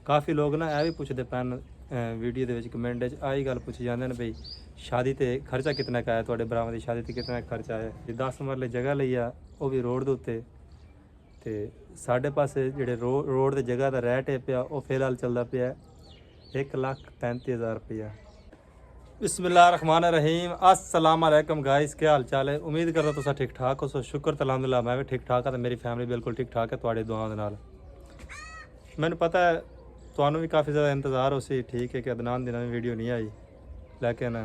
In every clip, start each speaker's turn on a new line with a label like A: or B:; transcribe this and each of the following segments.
A: काफ़ी लोग ना यह भी पूछते पैन वीडियो ਦੇ ਵਿੱਚ ਕਮੈਂਟ ਵਿੱਚ ਆਹੀ ਗੱਲ ਪੁੱਛੀ ਜਾਂਦੇ ਨੇ ਬਈ ਸ਼ਾਦੀ ਤੇ ਖਰਚਾ ਕਿੰਨਾ ਕੁ ਆਇਆ ਤੁਹਾਡੇ ਭਰਾਵਾਂ ਦੀ ਸ਼ਾਦੀ ਤੇ ਕਿੰਨਾ ਖਰਚਾ ਆਇਆ ਜੀ 10 ਮਰਲੇ ਜਗ੍ਹਾ ਲਈ ਆ ਉਹ ਵੀ ਰੋਡ ਦੇ ਉੱਤੇ ਤੇ ਸਾਡੇ ਪਾਸੇ ਜਿਹੜੇ ਰੋਡ ਤੇ ਜਗ੍ਹਾ ਦਾ ਰੇਟ ਹੈ ਪਿਆ ਉਹ ਫਿਲਹਾਲ ਚੱਲਦਾ ਪਿਆ 1,35,000 रुपया। बिस्मिल्लाहिर्रहमानिर्रहीम अस्सलाम वालेकुम गाइस, क्या हाल चाल है? उम्मीद करदा तुसा ठीक ठाक हो। सो शुक्र अलहमदुलिल्लाह मैं भी ठीक ठाक हाँ तो मेरी फैमिली बिल्कुल ठीक ठाक है तुहाडी दुआओं दे नाल। मैनूं पता है तुहानूं भी काफ़ी ज़्यादा इंतज़ार हो सी, ठीक है कि अदनान दी नवीं वीडियो नहीं आई, लेकिन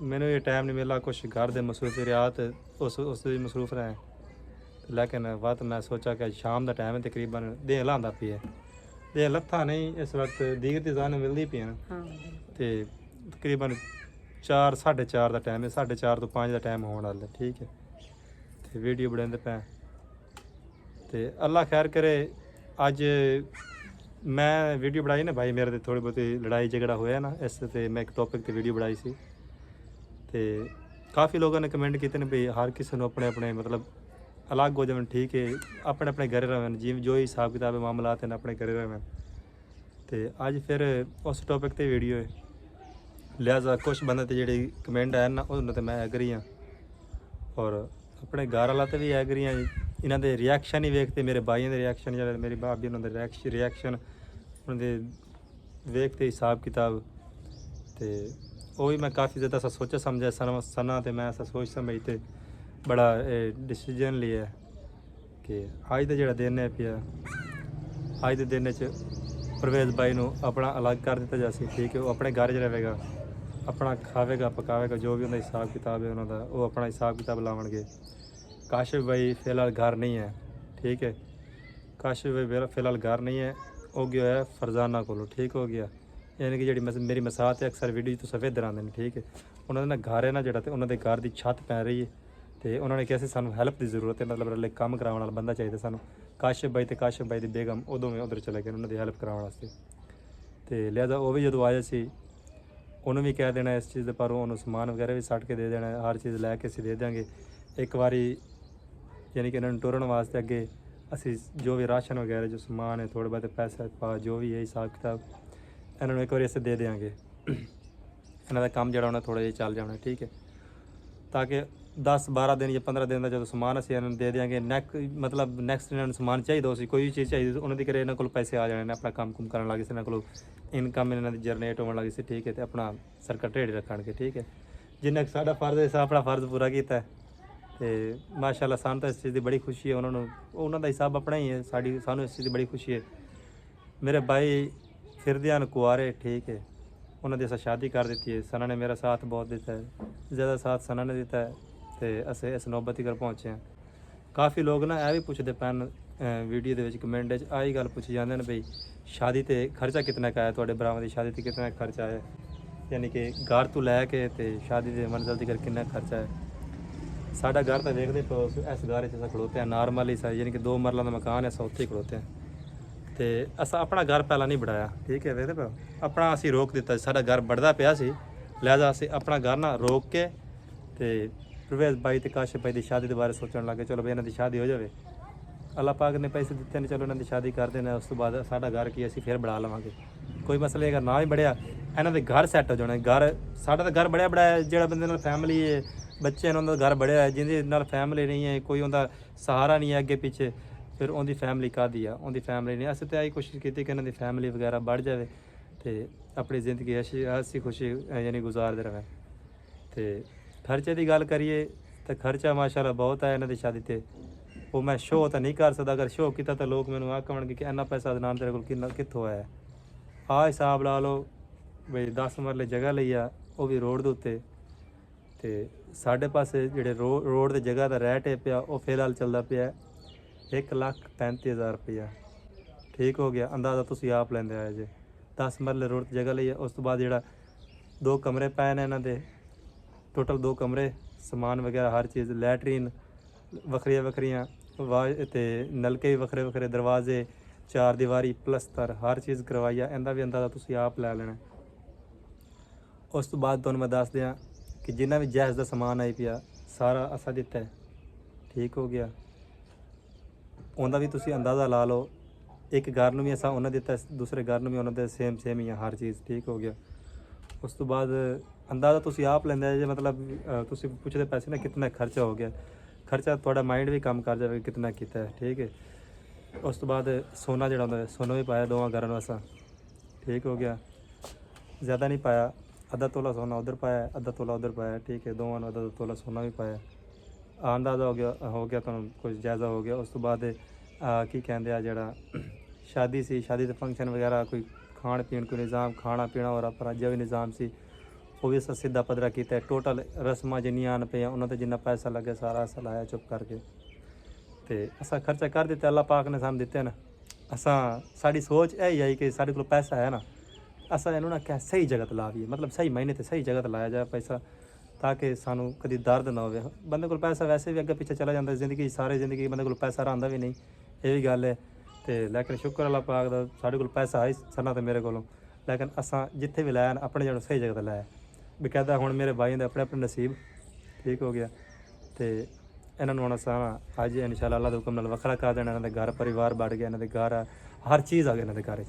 A: मैनूं ये टाइम नहीं मिला, कुछ घर दे मसरूफियात उस मसरूफ रहे, लेकिन वत मैं सोचा कि शाम का टाइम है तकरीबन दें लांदा पी है दे लत्था नहीं इस वक्त दीगर दी जान मिलती पी तो तकरीबन 4 साढ़े 4 का टाइम है, 4:30 तो 5 का टाइम होने वाला, ठीक है। तो वीडियो बनाते पे तो अल्लाह खैर करे। अज मैं वीडियो बनाई ना भाई मेरे थोड़ी बहुत लड़ाई झगड़ा होया ना इस ते मैं एक टॉपिक ते वीडियो बनाई सी तो काफ़ी लोगों ने कमेंट किए ने भाई हर किसी को अपने अपने मतलब अलग हो जाए, ठीक है, अपने अपने घर रहें, जिमें जो हिसाब किताब मामलात हैं अपने घर रहें। तो अज फिर उस टॉपिक ते वीडियो है, लिहाजा कुछ बंदे तो जेह्ड़े कमेंट आए ना उन्होंने तो मैं एग्री हाँ और अपने घर वाला तो भी एग्री हाँ। इन्हों के रिएक्शन ही वेखते मेरे भाइयों के रिएक्शन या मेरी भाभी उन्होंने रिएक्शन उन्होंने वेखते हिसाब किताब तो वही मैं काफ़ी ज़्यादा सोचा समझा सना तो मैं ऐसा सोच समझते बड़ा डिसीजन लिया कि अज का जोड़ा दिन है पिया अज के दिन परवेज़ भाई को अपना अलग कर दिता जासी, ठीक है, वो अपने घर च रहेगा, अपना खावेगा पकावेगा, जो भी उनका हिसाब किताब है उन्होंने वो अपना हिसाब किताब लावणगे। काशिफ भाई फिलहाल घर नहीं है, ठीक है, काशिफ भाई फिलहाल घर नहीं है, वो गया है फरजाना को, ठीक हो गया, यानी कि जी मेरी मसात है अक्सर वीडियो तो सफेद आते हैं, ठीक है। उन्होंने घर है ना जोड़ा तो उन्होंने घर की छत पै रही है तो उन्होंने कहा सानू हैल्प की जरूरत है, मतलब रले काम कराने वाला बंदा चाहिए सानू। काशिफ भाई तो काशिफ भाई की बेगम उदों में उधर चले गए उन्होंने हैल्प कराने वास्ते तो लिहाजा वो भी जो आए सी उन्होंने भी कह देना इस चीज़ पर उन्होंने समान वगैरह भी सट के दे देना, हर चीज़ लैके असीं दे देंगे एक बारी, यानी कि इन्होंने टुरन वास्ते अगे असी जो भी राशन वगैरह जो समान है थोड़े बहुत पैसे पा जो भी है हिसाब किताब इन्होंने एक बार असीं दे देंगे। इन्हों का काम जो उन्हें थोड़ा जिहा चल जाना, ठीक है, ताकि 10-12 दिन या 15 दिन का जो समान असीं इन्होंने दे देंगे मतलब नैक्सट इन्होंने समान चाहिए उसी कोई भी चीज़ चाहिए उन्होंने घरे इन्होंने को पैसे आ जाने, अपना काम कुम करन लग सी, इन्होंने को इनकम इन्हों की जनरेट होने लगी सी, ठीक है, तो अपना सर्कल ढेड़ी रखणगे, ठीक है। जिन्ना साडा फर्ज है अपना फर्ज पूरा किया तो माशाअल्लाह सानूं तो इस चीज़ की बड़ी खुशी है, उन्होंने हिसाब अपना ही है, सानूं इस चीज़ की बड़ी खुशी है। मेरे भाई फिरदे न कुआरे, ठीक है, उन्होंने असा शादी कर दी है, सना ने मेरा साथ बहुत दिता है, ज़्यादा साथ सना ने दिता है तो अस इस नौबत तक पहुँचे हैं। काफ़ी लोग ना यह भी पूछते पैन वीडियो के कमेंट आही गल पूछी जाते हैं बई शादी ते खर्चा कितना का आया तुहाडे भरावां दी शादी ते कितना खर्चा आया, यानी कि घर तो लैके तो शादी के मंजिल तक कितना खर्चा है। साडा घर तो देखते पो इस घर अस खड़ोते हैं नॉर्मल ही सा, यानी कि 2 मरला का मकान है, अस उत्थे ही खड़ोते हैं तो अस अपना घर पहला नहीं बढ़ाया, ठीक है, देखते पाओ अपना असी रोक दिता, साडा घर बढ़ता पिया सी, लिहाजा असी अपना घर ना रोक के तो परवेज़ भाई तो काशिफ भाई की शादी के बारे सोचने लगे, चलो भाई इन्हों की शादी हो जाए, अल्लाह पाक ने पैसे दिते ने, चलो इन्हों की शादी कर देना, उस तो बाद साडा घर की असी फिर बढ़ा लवांगे, कोई मसला अगर ना ही बढ़िया इन्हों के घर सैट हो जाने। घर साडा तो घर बढ़िया बढ़ाया जो बंदे नाल फैमिली है बच्चे हैं उन्होंने घर बढ़िया है, जिंदे नाल फैमिली नहीं है, कोई उनका सहारा नहीं है अगे पीछे, फिर उनकी फैमिली कादी आ, उनकी फैमिली नहीं। असीं तो यही कोशिश की कि इन्हों की फैमिली वगैरह बढ़ जाए तो अपनी ज़िंदगी हसी खुशी यानी गुजारते रहें। तो खर्चे की गल करिए तो खर्चा माशाल्लाह बहुत है इन्हों की शादी ते, वो मैं शो तो नहीं कर सकता, अगर शो किया तो लोग मैंने आखणगे कि इन्ना पैसा अदनान तेरे को कित्थों आया। आ हिसाब ला लो बई 10 मरले जगह लई आ वो भी रोड के उत्ते तो साढ़े पासे जोड़े रोड की जगह का रेट है पिया वो फिलहाल चलता पिया 1,35,000 रुपया, ठीक हो गया। अंदाज़ा तुसीं आप लेंदे आए जे 10 मरले रोड की जगह लई है, उस तो बाद जोड़ा 2 कमरे पै ने इन्हां दे, टोटल 2 कमरे, समान वगैरह हर चीज़, लैटरीन वखरिया वखरियाँ तो नलके भी वखरे वखरे, दरवाजे 4 दीवारी प्लस्तर हर चीज़ करवाई है, इनका भी अंदाज़ा तुसीं आप लै लेना। उस तो बाद तुहानूं मैं दस दियां कि जिन्ना भी जैज़ का समान आई पिया सारा असा दिता है, ठीक हो गया, उनका भी तुसीं अंदाज़ा ला लो ਇੱਕ ਘਰ ਨੂੰ ਵੀ ਅਸਾਂ ਉਹਨਾਂ ਦਿੱਤਾ, ਦੂਸਰੇ ਘਰ ਨੂੰ ਵੀ ਉਹਨਾਂ ਦੇ ਸੇਮ ਹੀ ਆ ਹਰ ਚੀਜ਼, ਠੀਕ ਹੋ ਗਿਆ। ਉਸ ਤੋਂ ਬਾਅਦ ਅੰਦਾਜ਼ਾ ਤੁਸੀਂ ਆਪ ਲੈਂਦੇ ਜੇ, ਮਤਲਬ ਤੁਸੀਂ ਪੁੱਛਦੇ ਪੈਸੇ ਨਾ ਕਿੰਨਾ ਖਰਚਾ ਹੋ ਗਿਆ, ਖਰਚਾ ਤੁਹਾਡਾ ਮਾਈਂਡ ਵੀ ਕੰਮ ਕਰ ਜਾਵੇ ਕਿੰਨਾ ਕੀਤਾ ਹੈ, ਠੀਕ ਹੈ। ਉਸ ਤੋਂ ਬਾਅਦ ਸੋਨਾ ਜਿਹੜਾ ਹੁੰਦਾ ਸੋਨਾ ਵੀ ਪਾਇਆ ਦੋਵਾਂ ਘਰਾਂ ਨੂੰ ਅਸਾਂ, ਠੀਕ ਹੋ ਗਿਆ। ਜ਼ਿਆਦਾ ਨਹੀਂ ਪਾਇਆ, ਅੱਧਾ ਤੋਲਾ ਸੋਨਾ ਉਧਰ ਪਾਇਆ, ਅੱਧਾ ਤੋਲਾ ਉਧਰ ਪਾਇਆ, ਠੀਕ ਹੈ। ਦੋਵਾਂ ਨੂੰ ਅੱਧਾ ਤੋਲਾ ਸੋਨਾ ਵੀ ਪਾਇਆ। ਅੰਦਾਜ਼ਾ ਹੋ ਗਿਆ ਤੁਹਾਨੂੰ ਕੁਝ ਜਾਇਜ਼ਾ ਹੋ ਗਿਆ। ਉਸ ਤੋਂ ਬਾਅਦ ਕੀ ਕਹਿੰਦੇ ਆ ਜਿਹੜਾ ਸ਼ਾਦੀ ਸੀ, ਸ਼ਾਦੀ ਦੇ ਫੰਕਸ਼ਨ ਵਗੈਰਾ, ਕੋਈ ਖਾਣ ਪੀਣ ਕੋਈ ਨਿਜ਼ਾਮ, ਖਾਣਾ ਪੀਣਾ ਔਰ ਆਪਣਾ ਜੋ ਵੀ ਨਿਜ਼ਾਮ ਸੀ ਉਹ ਵੀ ਅਸਾਂ ਸਿੱਧਾ ਪੱਧਰਾ ਕੀਤਾ। ਟੋਟਲ ਰਸਮਾਂ ਜਿੰਨੀਆਂ ਆਉਣ ਪਈਆਂ ਉਹਨਾਂ 'ਤੇ ਜਿੰਨਾ ਪੈਸਾ ਲੱਗਿਆ ਸਾਰਾ ਅਸਾਂ ਲਾਇਆ ਚੁੱਪ ਕਰਕੇ, ਅਤੇ ਅਸਾਂ ਖਰਚਾ ਕਰ ਦਿੱਤਾ। ਅੱਲਾਹ ਪਾਕ ਨੇ ਸਾਨੂੰ ਦਿੱਤੇ ਨਾ, ਅਸਾਂ ਸਾਡੀ ਸੋਚ ਇਹ ਹੀ ਆਈ ਕਿ ਸਾਡੇ ਕੋਲ ਪੈਸਾ ਹੈ ਨਾ, ਅਸਾਂ ਇਹਨੂੰ ਨਾ ਕਹਿ ਸਹੀ ਜਗ੍ਹਾ 'ਤੇ ਲਾਈਏ, ਮਤਲਬ ਸਹੀ ਮਾਇਨੇ 'ਤੇ ਸਹੀ ਜਗ੍ਹਾ 'ਤੇ ਲਾਇਆ ਜਾਏ ਪੈਸਾ, ਤਾਂ ਕਿ ਸਾਨੂੰ ਕਦੀ ਦਰਦ ਨਾ ਹੋਵੇ। ਬੰਦੇ ਕੋਲ ਪੈਸਾ ਵੈਸੇ ਵੀ ਅੱਗੇ ਪਿੱਛੇ ਚਲਾ ਜਾਂਦਾ ਜ਼ਿੰਦਗੀ, ਸਾਰੀ ਜ਼ਿੰਦਗੀ ਬੰਦੇ ਕੋਲ ਪੈਸਾ ਰਹਿੰਦਾ ਵੀ ਨਹੀਂ, ਇਹ ਵੀ ਗੱਲ ਹੈ। ਅਤੇ ਲੇਕਿਨ ਸ਼ੁਕਰ ਅੱਲਾਹ ਪਾਕ ਦਾ ਸਾਡੇ ਕੋਲ ਪੈਸਾ ਆਈ ਸਨਾ ਤੇ ਮੇਰੇ ਕੋਲੋਂ, ਲੇਕਿਨ ਅਸਾਂ ਜਿੱਥੇ ਵੀ ਲਾਇਆ ਨਾ ਆਪਣੇ ਜਗ੍ਹਾ ਸਹੀ ਜਗ੍ਹਾ 'ਤੇ ਲਾਇਆ ਬਕਾਇਦਾ। ਹੁਣ ਮੇਰੇ ਭਾਈ ਦੇ ਆਪਣੇ ਆਪਣੇ ਨਸੀਬ, ਠੀਕ ਹੋ ਗਿਆ। ਅਤੇ ਇਹਨਾਂ ਨੂੰ ਹੁਣ ਅਸਾਂ ਅੱਜ ਇਨਸ਼ਾਅੱਲਾ ਅੱਲਾਹ ਦੇ ਹੁਕਮ ਨਾਲ ਵੱਖਰਾ ਕਰ ਦੇਣਾ। ਇਹਨਾਂ ਦੇ ਘਰ ਪਰਿਵਾਰ ਬਣ ਗਿਆ, ਇਹਨਾਂ ਦੇ ਘਰ ਹਰ ਚੀਜ਼ ਆ ਗਈ ਇਹਨਾਂ ਦੇ ਘਰ 'ਚ,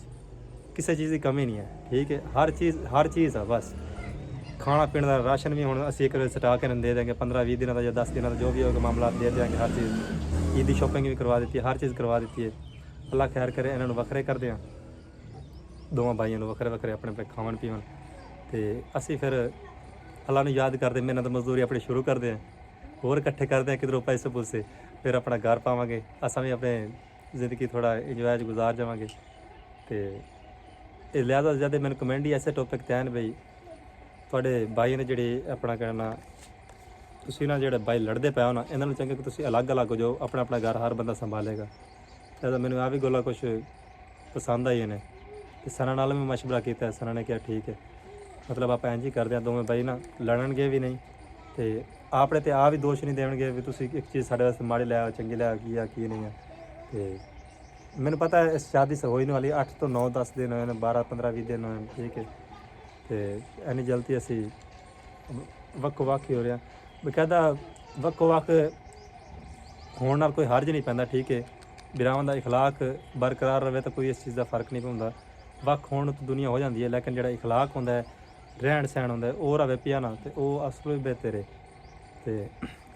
A: ਕਿਸੇ ਚੀਜ਼ ਦੀ ਕਮੀ ਨਹੀਂ ਹੈ, ਠੀਕ ਹੈ। ਹਰ ਚੀਜ਼ ਆ, ਬਸ ਖਾਣਾ ਪੀਣ ਦਾ ਰਾਸ਼ਨ ਵੀ ਹੁਣ ਅਸੀਂ ਇੱਕ ਸਟਾ ਕੇ ਦੇ ਦੇਂਗੇ, 15-20 ਦਿਨਾਂ ਦਾ ਜਾਂ 10 ਦਿਨਾਂ ਦਾ ਜੋ ਵੀ ਹੋਗਾ ਮਾਮਲਾ ਦੇ ਦੇਵਾਂਗੇ। ਹਰ ਚੀਜ਼ ਈਦ ਦੀ ਸ਼ੋਪਿੰਗ ਵੀ ਕਰਵਾ ਦਿੱਤੀ ਹੈ, ਹਰ ਚੀਜ਼ ਕਰਵਾ ਦਿੱਤੀ ਹੈ। ਅੱਲਾਹ ਖੈਰ ਕਰੇ। ਇਹਨਾਂ ਨੂੰ ਵੱਖਰੇ ਕਰਦੇ ਹਾਂ, ਦੋਵਾਂ ਭਾਈਆਂ ਨੂੰ ਵੱਖਰੇ ਵੱਖਰੇ ਆਪਣੇ ਆਪਣੇ ਖਾਵਣ ਪੀਵਣ, ਅਤੇ ਅਸੀਂ ਫਿਰ ਅੱਲਾਹ ਨੂੰ ਯਾਦ ਕਰਦੇ, ਮਿਹਨਤ ਮਜ਼ਦੂਰੀ ਆਪਣੀ ਸ਼ੁਰੂ ਕਰਦੇ ਹਾਂ, ਹੋਰ ਇਕੱਠੇ ਕਰਦੇ ਹਾਂ ਕਿਧਰੋਂ ਪੈਸੇ ਪੂਸੇ, ਫਿਰ ਆਪਣਾ ਘਰ ਪਾਵਾਂਗੇ। ਅਸਾਂ ਵੀ ਆਪਣੇ ਜ਼ਿੰਦਗੀ ਥੋੜ੍ਹਾ ਇੰਜੋਏ 'ਚ ਗੁਜ਼ਾਰ ਜਾਵਾਂਗੇ। ਅਤੇ ਇਹ ਲਿਹਾਜ਼ਾ ਜਦ ਮੈਨੂੰ ਕਮੈਂਟ ਹੀ ਐਸੇ ਟੋਪਿਕ 'ਤੇ ਆਣ ਬਈ ਤੁਹਾਡੇ ਭਾਈ ਨੇ ਜਿਹੜੇ ਆਪਣਾ ਕਹਿਣਾ ਤੁਸੀਂ ਨਾ ਜਿਹੜੇ ਭਾਈ ਲੜਦੇ ਪਏ ਹੋ ਨਾ, ਇਹਨਾਂ ਨੂੰ ਚੰਗਾ ਕਿ ਤੁਸੀਂ ਅਲੱਗ ਹੋ ਜਾਓ, ਆਪਣਾ ਆਪਣਾ ਘਰ ਹਰ ਬੰਦਾ ਸੰਭਾਲੇਗਾ। ਤਾਂ ਮੈਨੂੰ ਆ ਵੀ ਗੱਲਾਂ ਕੁਛ ਪਸੰਦ ਆਈਆਂ ਨੇ, ਅਤੇ ਸਨਾ ਨਾਲ ਵੀ ਮਸ਼ਵਰਾ ਕੀਤਾ। ਸਨਾ ਨੇ ਕਿਹਾ ਠੀਕ ਹੈ, ਮਤਲਬ ਆਪਾਂ ਇੰਝ ਹੀ ਕਰਦੇ ਹਾਂ, ਦੋਵੇਂ ਭਾਈ ਨਾ ਲੜਨਗੇ ਵੀ ਨਹੀਂ, ਅਤੇ ਆਪਣੇ 'ਤੇ ਆ ਵੀ ਦੋਸ਼ ਨਹੀਂ ਦੇਣਗੇ ਵੀ ਤੁਸੀਂ ਇੱਕ ਚੀਜ਼ ਸਾਡੇ ਵਾਸਤੇ ਮਾੜੀ ਲੈ ਆਓ, ਚੰਗੀ ਲੈ ਆਓ, ਕੀ ਆ ਕੀ ਨਹੀਂ ਆ। ਅਤੇ ਮੈਨੂੰ ਪਤਾ ਹੈ ਇਸ ਸ਼ਾਦੀ ਹੋਈ ਨੂੰ ਵਾਲੀ 8 ਤੋਂ 9-10 ਦਿਨ ਹੋਏ ਨੇ, 12-15-20 ਦਿਨ ਹੋਏ ਨੇ, ਠੀਕ ਹੈ। ਅਤੇ ਇੰਨੀ ਜਲਦੀ ਅਸੀਂ ਵੱਖੋ ਵੱਖ ਹੀ ਹੋ ਰਿਹਾ, ਬਕਾਇਦਾ ਵੱਖੋ ਵੱਖ ਹੋਣ ਨਾਲ ਕੋਈ ਹਰਜ ਨਹੀਂ ਪੈਂਦਾ, ਠੀਕ ਹੈ। ਬਿਰਾਵਾਂ ਦਾ ਇਖਲਾਕ ਬਰਕਰਾਰ ਰਹੇ ਤਾਂ ਕੋਈ ਇਸ ਚੀਜ਼ ਦਾ ਫਰਕ ਨਹੀਂ ਪੈਂਦਾ। ਵੱਖ ਹੋਣ ਤੋਂ ਦੁਨੀਆ ਹੋ ਜਾਂਦੀ ਹੈ, ਲੇਕਿਨ ਜਿਹੜਾ ਇਖਲਾਕ ਹੁੰਦਾ ਹੈ, ਰਹਿਣ ਸਹਿਣ ਹੁੰਦਾ ਹੈ, ਉਹ ਰਵੇ ਪਿਆ ਨਾ, ਅਤੇ ਉਹ ਅਸਲ ਵਿੱਚ ਬਿਹਤਰ ਹੈ। ਅਤੇ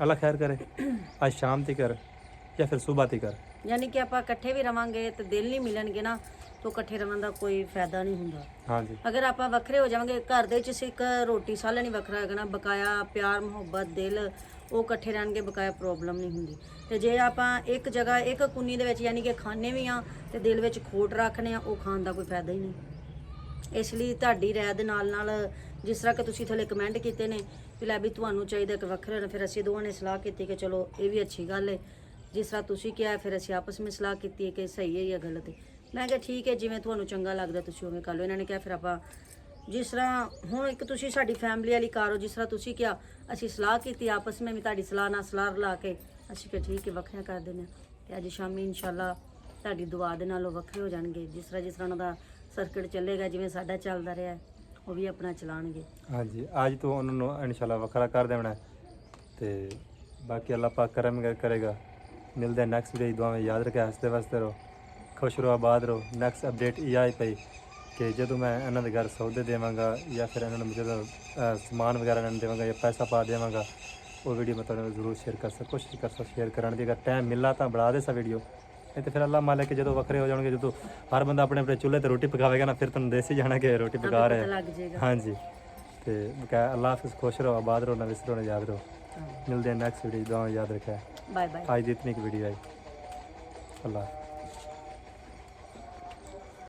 A: ਅੱਲਾਹ ਖੈਰ ਕਰੇ। ਅੱਜ ਸ਼ਾਮ ਤੀਕਰ ਜਾਂ ਫਿਰ ਸੁਬਾਹ ਤੀਕਰ,
B: ਯਾਨੀ ਕਿ ਆਪਾਂ ਇਕੱਠੇ ਵੀ ਰਵਾਂਗੇ ਤੇ ਦਿਲ ਨਹੀਂ ਮਿਲਣਗੇ ਨਾ, ਤਾਂ ਇਕੱਠੇ ਰਹਿਣ ਦਾ ਕੋਈ ਫਾਇਦਾ ਨਹੀਂ ਹੁੰਦਾ।
A: ਹਾਂਜੀ,
B: ਅਗਰ ਆਪਾਂ ਵੱਖਰੇ ਹੋ ਜਾਵਾਂਗੇ, ਘਰ ਦੇ ਵਿੱਚ ਸਿੱਖ ਰੋਟੀ ਸਾਲਾ ਨਹੀਂ ਵੱਖਰਾ ਹੈਗਾ ਨਾ, ਬਕਾਇਆ ਪਿਆਰ ਮੁਹੱਬਤ ਦਿਲ ਉਹ ਇਕੱਠੇ ਰਹਿਣਗੇ, ਬਕਾਇਆ ਪ੍ਰੋਬਲਮ ਨਹੀਂ ਹੁੰਦੀ। ਤੇ ਜੇ ਆਪਾਂ ਇੱਕ ਜਗ੍ਹਾ ਇੱਕ ਕੁੰਨੀ ਦੇ ਵਿੱਚ ਯਾਨੀ ਕਿ ਖਾਣੇ ਵੀ ਆ ਤੇ ਦਿਲ ਵਿੱਚ ਖੋਟ ਰੱਖਨੇ ਆ, ਉਹ ਖਾਣ ਦਾ ਕੋਈ ਫਾਇਦਾ ਹੀ ਨਹੀਂ। ਇਸ ਲਈ ਤੁਹਾਡੀ ਰਾਏ ਦੇ ਨਾਲ ਜਿਸ ਤਰ੍ਹਾਂ ਕਿ ਤੁਸੀਂ ਥੱਲੇ ਕਮੈਂਟ ਕੀਤੇ ਨੇ ਕਿ ਲੈ ਵੀ ਤੁਹਾਨੂੰ ਚਾਹੀਦਾ ਕਿ ਵੱਖਰੇ ਰਹਿਣਾ, ਫਿਰ ਅਸੀਂ ਦੋਵਾਂ ਨੇ ਸਲਾਹ ਕੀਤੀ ਕਿ ਚਲੋ ਇਹ ਵੀ ਅੱਛੀ ਗੱਲ ਹੈ। ਜਿਸ ਤਰ੍ਹਾਂ ਤੁਸੀਂ ਕਿਹਾ, ਫਿਰ ਅਸੀਂ ਆਪਸ ਵਿੱਚ ਸਲਾਹ ਕੀਤੀ ਹੈ ਕਿ ਸਹੀ ਹੈ ਜਾਂ ਗਲਤ ਹੈ। ਮੈਂ ਕਿਹਾ ਠੀਕ ਹੈ, ਜਿਵੇਂ ਤੁਹਾਨੂੰ ਚੰਗਾ ਲੱਗਦਾ ਤੁਸੀਂ ਉਵੇਂ ਕਰ ਲਓ। ਇਹਨਾਂ ਨੇ ਕਿਹਾ ਫਿਰ ਆਪਾਂ ਜਿਸ ਤਰ੍ਹਾਂ ਹੁਣ ਇੱਕ ਤੁਸੀਂ ਸਾਡੀ ਫੈਮਿਲੀ ਵਾਲੀ ਕਾਰ ਹੋ, ਜਿਸ ਤਰ੍ਹਾਂ ਤੁਸੀਂ ਕਿਹਾ ਅਸੀਂ ਸਲਾਹ ਕੀਤੀ ਆਪਸ ਵਿੱਚ ਵੀ, ਤੁਹਾਡੀ ਸਲਾਹ ਨਾਲ ਸਲਾਹ ਰਲਾ ਕੇ ਅਸੀਂ ਕਿਹਾ ਠੀਕ ਹੈ ਵੱਖਰਿਆਂ ਕਰ ਦਿੰਦੇ ਹਾਂ। ਅਤੇ ਅੱਜ ਸ਼ਾਮੀ ਇਨਸ਼ਾਅੱਲਾ ਤੁਹਾਡੀ ਦੁਆ ਦੇ ਨਾਲ ਉਹ ਵੱਖਰੇ ਹੋ ਜਾਣਗੇ। ਜਿਸ ਤਰ੍ਹਾਂ ਉਹਨਾਂ ਦਾ ਸਰਕਟ ਚੱਲੇਗਾ, ਜਿਵੇਂ ਸਾਡਾ ਚੱਲਦਾ ਰਿਹਾ ਉਹ ਵੀ ਆਪਣਾ ਚਲਾਉਣਗੇ।
A: ਹਾਂਜੀ, ਅੱਜ ਤੋਂ ਉਹਨਾਂ ਨੂੰ ਇਨਸ਼ਾਅੱਲਾ ਵੱਖਰਾ ਕਰ ਦੇਣਾ, ਅਤੇ ਬਾਕੀ ਅੱਲਾਹ ਪਾਕ ਕਰਮ ਕਰੇਗਾ। ਮਿਲਦੇ ਨੈਕਸਟ ਵੀਡੀਓ। ਦੁਆਵਾਂ ਯਾਦ ਰੱਖਿਆ, ਹੱਸਦੇ ਵਸਦੇ ਰਹੋ, ਖੁਸ਼ ਰਹੋ, ਆਬਾਦ ਰਹੋ। ਨੈਕਸਟ ਅਪਡੇਟ ਇਹ ਆਈ ਪਈ ਕਿ ਜਦੋਂ ਮੈਂ ਇਹਨਾਂ ਦੇ ਘਰ ਸੌਦੇ ਦੇਵਾਂਗਾ ਜਾਂ ਫਿਰ ਇਹਨਾਂ ਨੂੰ ਜਦੋਂ ਸਮਾਨ ਵਗੈਰਾ ਇਹਨਾਂ ਨੂੰ ਦੇਵਾਂਗਾ ਜਾਂ ਪੈਸਾ ਪਾ ਦੇਵਾਂਗਾ, ਉਹ ਵੀਡੀਓ ਮੈਂ ਤੁਹਾਡੇ ਨਾਲ ਜ਼ਰੂਰ ਸ਼ੇਅਰ ਕਰ ਕੋਸ਼ਿਸ਼ ਕਰ ਸ਼ੇਅਰ ਕਰਨ ਦੀ। ਅਗਰ ਟਾਈਮ ਮਿਲਣਾ ਤਾਂ ਬਣਾ ਦੇ ਸਾ ਵੀਡੀਓ, ਨਹੀਂ ਤਾਂ ਫਿਰ ਅੱਲਾਹ ਮਾਲਿਕ ਜਦੋਂ ਵੱਖਰੇ ਹੋ ਜਾਣਗੇ, ਜਦੋਂ ਹਰ ਬੰਦਾ ਆਪਣੇ ਆਪਣੇ ਚੁੱਲ੍ਹੇ 'ਤੇ ਰੋਟੀ ਪਕਾਵੇਗਾ ਨਾ, ਫਿਰ ਤੁਹਾਨੂੰ ਦੇਸੀ ਜਾਣਾ ਕਿ ਰੋਟੀ ਪਕਾ ਰਿਹਾ। ਹਾਂਜੀ, ਅਤੇ ਬਕਾਇਆ ਅੱਲਾਹ ਹਾਫਿਜ਼, ਖੁਸ਼ ਰਹੋ, ਆਬਾਦ ਰਹੋ, ਨਾ ਵਿਸਰੋ, ਨਾ ਯਾਦ ਰਹੋ। ਮਿਲਦੇ हैं नेक्स्ट वीडियो। दुआ याद रखा है।
B: Bye bye.
A: आज इतनी की वीडियो आई। अल्लाह।